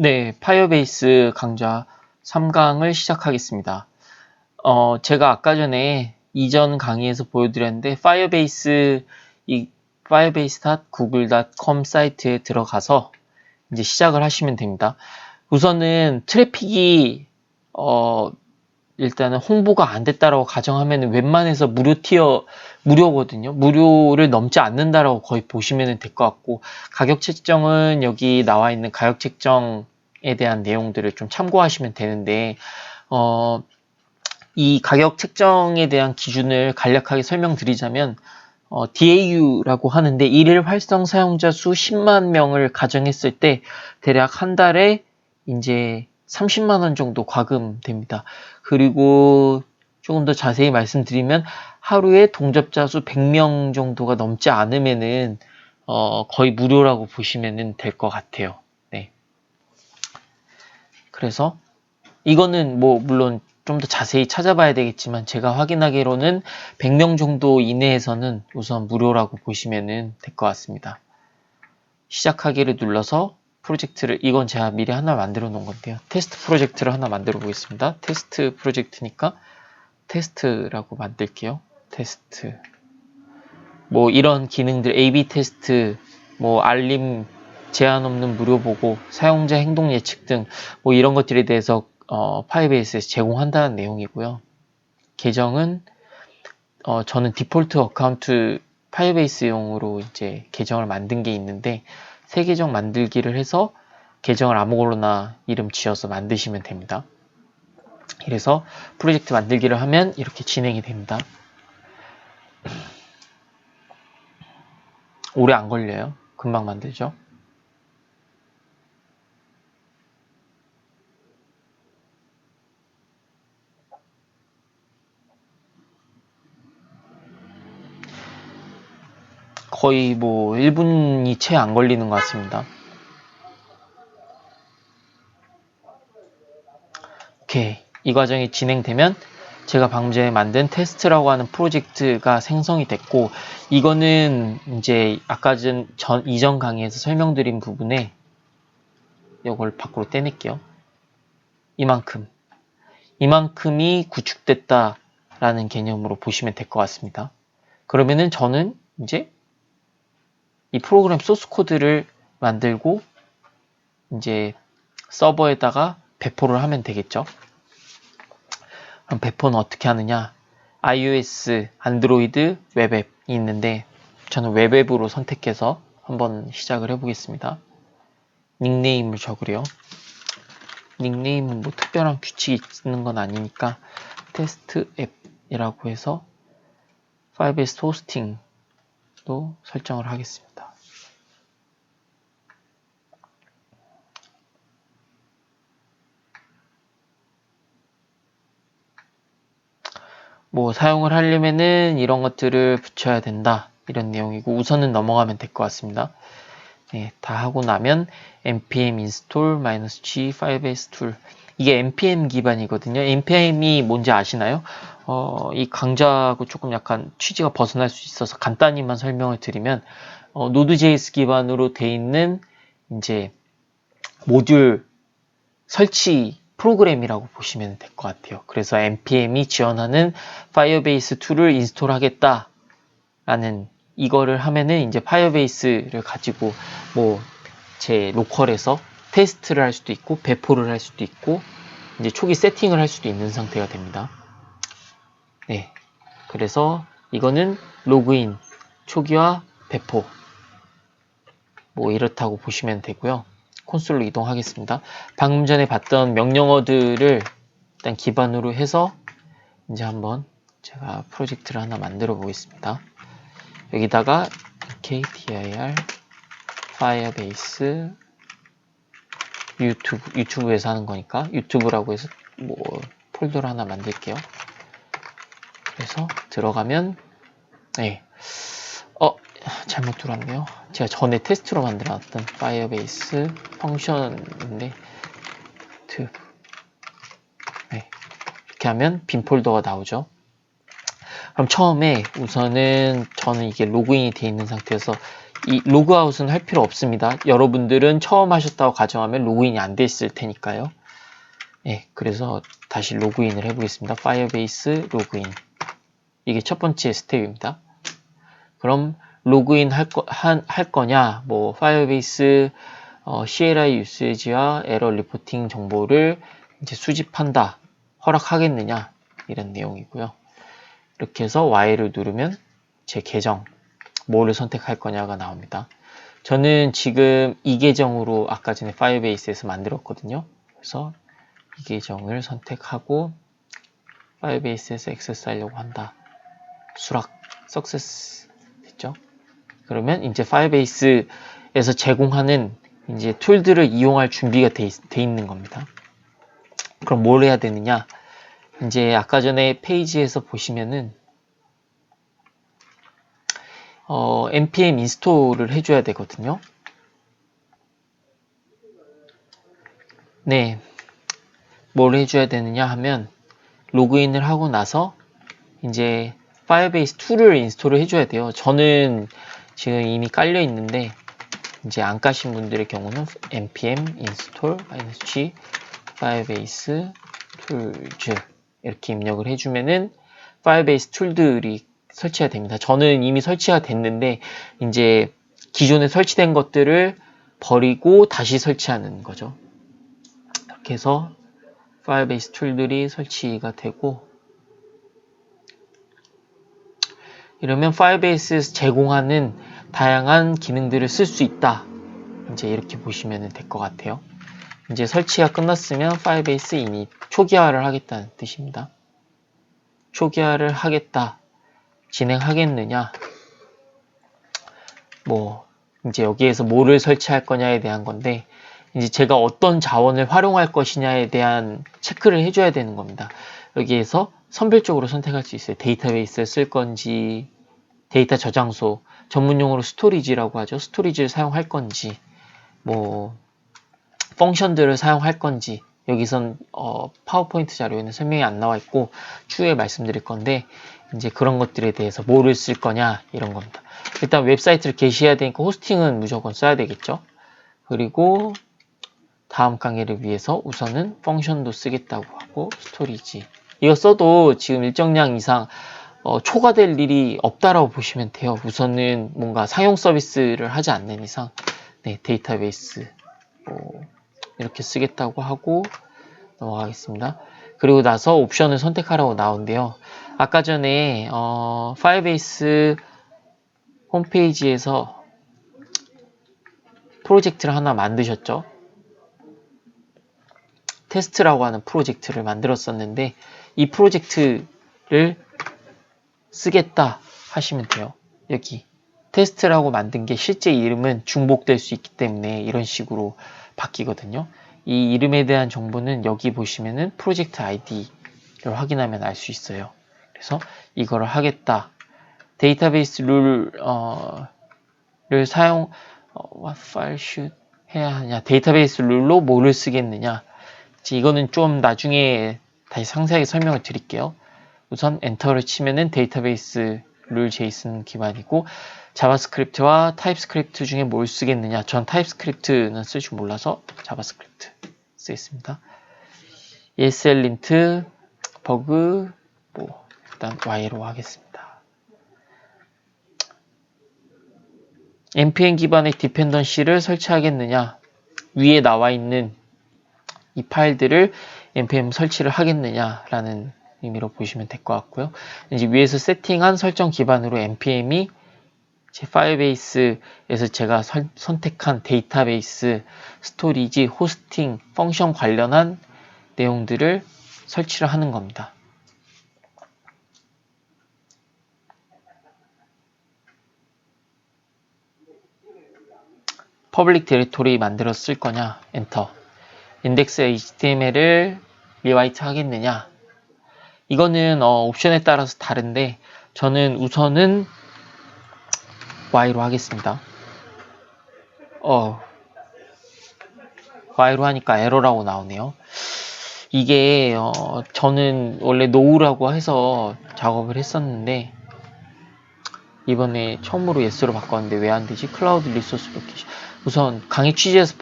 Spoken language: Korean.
네, 파이어베이스 강좌 3강을 시작하겠습니다. 제가 아까 전에 이전 강의에서 보여드렸는데, 이 firebase.google.com 사이트에 들어가서 이제 시작을 하시면 됩니다. 우선은 트래픽이, 일단은 홍보가 안 됐다라고 가정하면 웬만해서 무료거든요. 무료를 넘지 않는다라고 거의 보시면 될 것 같고, 가격 책정은 여기 나와 있는 가격 책정에 대한 내용들을 좀 참고하시면 되는데, 이 가격 책정에 대한 기준을 간략하게 설명드리자면, DAU라고 하는데, 일일 활성 사용자 수 10만 명을 가정했을 때, 대략 한 달에 이제 30만 원 정도 과금됩니다. 그리고 조금 더 자세히 말씀드리면 하루에 동접자 수 100명 정도가 넘지 않으면은 거의 무료라고 보시면 될 것 같아요. 네. 그래서 이거는 뭐 물론 좀 더 자세히 찾아봐야 되겠지만 제가 확인하기로는 100명 정도 이내에서는 우선 무료라고 보시면 될 것 같습니다. 시작하기를 눌러서 프로젝트를, 이건 제가 미리 하나 만들어 놓은 건데요. 테스트 프로젝트를 하나 만들어 보겠습니다. 테스트 프로젝트니까 테스트라고 만들게요. 테스트. 뭐 이런 기능들, A/B 테스트, 뭐 알림, 제한 없는 무료 보고, 사용자 행동 예측 등 뭐 이런 것들에 대해서 파이어베이스에서 제공한다는 내용이고요. 계정은 저는 디폴트 어카운트 파이어베이스용으로 이제 계정을 만든 게 있는데 새 계정 만들기를 해서 계정을 아무거나 이름 지어서 만드시면 됩니다. 그래서 프로젝트 만들기를 하면 이렇게 진행이 됩니다. 오래 안 걸려요. 금방 만들죠. 거의 뭐 1분이 채 안 걸리는 것 같습니다. 오케이. 이 과정이 진행되면 제가 방금 전에 만든 테스트라고 하는 프로젝트가 생성이 됐고, 이거는 이제 아까 이전 강의에서 설명드린 부분에 이걸 밖으로 떼낼게요. 이만큼이 구축됐다라는 개념으로 보시면 될 것 같습니다. 그러면은 저는 이제 이 프로그램 소스 코드를 만들고 이제 서버에다가 배포를 하면 되겠죠. 그럼 배포는 어떻게 하느냐? iOS, 안드로이드, 웹앱이 있는데 저는 웹앱으로 선택해서 한번 시작을 해보겠습니다. 닉네임을 적으래요. 닉네임은 뭐 특별한 규칙이 있는 건 아니니까 테스트 앱이라고 해서 파이어베이스 호스팅도 설정을 하겠습니다. 뭐 사용을 하려면은 이런 것들을 붙여야 된다, 이런 내용이고, 우선은 넘어가면 될 것 같습니다. 네, 다 하고 나면 npm install -g firebase tool, 이게 npm 기반이거든요. npm이 뭔지 아시나요? 이 강좌하고 조금 약간 취지가 벗어날 수 있어서 간단히만 설명을 드리면, Node.js 기반으로 돼 있는 이제 모듈 설치 프로그램이라고 보시면 될 것 같아요. 그래서 npm이 지원하는 파이어베이스 툴을 인스톨하겠다라는, 이거를 하면은 이제 파이어베이스를 가지고 뭐 제 로컬에서 테스트를 할 수도 있고 배포를 할 수도 있고 이제 초기 세팅을 할 수도 있는 상태가 됩니다. 네, 그래서 이거는 로그인, 초기화, 배포 뭐 이렇다고 보시면 되고요. 콘솔로 이동하겠습니다. 방금 전에 봤던 명령어들을 일단 기반으로 해서 이제 한번 제가 프로젝트를 하나 만들어 보겠습니다. 여기다가 kdir firebase 유튜브에서 하는 거니까 유튜브라고 해서 뭐 폴더를 하나 만들게요. 그래서 들어가면 네, 잘못 들어왔네요. 제가 전에 테스트로 만들어놨던 파이어베이스 펑션인데 네, 이렇게 하면 빈 폴더가 나오죠. 그럼 처음에 우선은 저는 이게 로그인이 되어 있는 상태여서 이 로그아웃은 할 필요 없습니다. 여러분들은 처음 하셨다고 가정하면 로그인이 안 됐을 테니까요. 네, 그래서 다시 로그인을 해보겠습니다. 파이어베이스 로그인. 이게 첫 번째 스텝입니다. 그럼 로그인 할 거냐, 뭐 파이어베이스 CLI 유세지와 에러 리포팅 정보를 이제 수집한다, 허락하겠느냐, 이런 내용이고요. 이렇게 해서 Y를 누르면 제 계정, 뭐를 선택할 거냐가 나옵니다. 저는 지금 이 계정으로 아까 전에 파이어베이스에서 만들었거든요. 그래서 이 계정을 선택하고 파이어베이스에서 액세스 하려고 한다. 수락, 석세스 됐죠? 그러면 이제 파이어베이스에서 제공하는 이제 툴들을 이용할 준비가 돼 있는 겁니다. 그럼 뭘 해야 되느냐? 이제 아까 전에 페이지에서 보시면은 npm 인스톨을 해줘야 되거든요. 네, 뭘 해줘야 되느냐 하면 로그인을 하고 나서 이제 파이어베이스 2를 인스톨을 해줘야 돼요. 저는 지금 이미 깔려 있는데 이제 안 까신 분들의 경우는 npm install -g 파이어베이스 툴즈 이렇게 입력을 해주면은 파이어베이스 툴들이 설치가 됩니다. 저는 이미 설치가 됐는데 이제 기존에 설치된 것들을 버리고 다시 설치하는 거죠. 이렇게 해서 파이어베이스 툴들이 설치가 되고, 이러면 파이어베이스에서 제공하는 다양한 기능들을 쓸 수 있다. 이제 이렇게 보시면 될 것 같아요. 이제 설치가 끝났으면 파이어베이스 이닛 초기화를 하겠다는 뜻입니다. 초기화를 하겠다. 진행하겠느냐. 뭐 이제 여기에서 뭐를 설치할 거냐에 대한 건데, 이제 제가 어떤 자원을 활용할 것이냐에 대한 체크를 해줘야 되는 겁니다. 여기에서 선별적으로 선택할 수 있어요. 데이터베이스를 쓸 건지, 데이터 저장소, 전문용어로 스토리지라고 하죠. 스토리지를 사용할 건지, 뭐 펑션들을 사용할 건지, 여기선 파워포인트 자료에는 설명이 안 나와 있고 추후에 말씀드릴 건데, 이제 그런 것들에 대해서 뭐를 쓸 거냐 이런 겁니다. 일단 웹사이트를 게시해야 되니까 호스팅은 무조건 써야 되겠죠. 그리고 다음 강의를 위해서 우선은 펑션도 쓰겠다고 하고, 스토리지 이거 써도 지금 일정량 이상 초과될 일이 없다라고 보시면 돼요. 우선은 뭔가 상용 서비스를 하지 않는 이상. 네, 데이터베이스 이렇게 쓰겠다고 하고 넘어가겠습니다. 그리고 나서 옵션을 선택하라고 나오는데요. 아까 전에 파이어베이스 홈페이지에서 프로젝트를 하나 만드셨죠. 테스트라고 하는 프로젝트를 만들었었는데, 이 프로젝트를 쓰겠다 하시면 돼요. 여기 테스트라고 만든 게 실제 이름은 중복될 수 있기 때문에 이런 식으로 바뀌거든요. 이 이름에 대한 정보는 여기 보시면은 프로젝트 아이디를 확인하면 알 수 있어요. 그래서 이거를 하겠다. 데이터베이스 룰을 사용 what file should 해야 하냐, 데이터베이스 룰로 뭐를 쓰겠느냐. 이거는 좀 나중에 다시 상세하게 설명을 드릴게요. 우선 엔터를 치면은 데이터베이스 룰 제이슨 기반이고, 자바스크립트와 타입스크립트 중에 뭘 쓰겠느냐. 전 타입스크립트는 쓸 줄 몰라서 자바스크립트 쓰겠습니다. ESLint 버그 뭐 일단 Y로 하겠습니다. npm 기반의 디펜던시를 설치하겠느냐. 위에 나와 있는 이 파일들을 npm 설치를 하겠느냐라는 의미로 보시면 될 것 같고요. 이제 위에서 세팅한 설정 기반으로 npm이 제 파이어베이스에서 제가 선택한 데이터베이스, 스토리지, 호스팅, 펑션 관련한 내용들을 설치를 하는 겁니다. 퍼블릭 디렉토리 만들어 쓸 거냐, 엔터. 인덱스 HTML을 리와이트 하겠느냐. 이거는 옵션에 따라서 다른데, 저는 우선은 Y로 하겠습니다. Y로 하니까 에러라고 나오네요. 이게 저는 원래 노우라고 해서 작업을 했었는데, 이번에 처음으로 예스로 바꿨는데 왜 안 되지? 클라우드 리소스 로케이션. 우선 강의 취지에서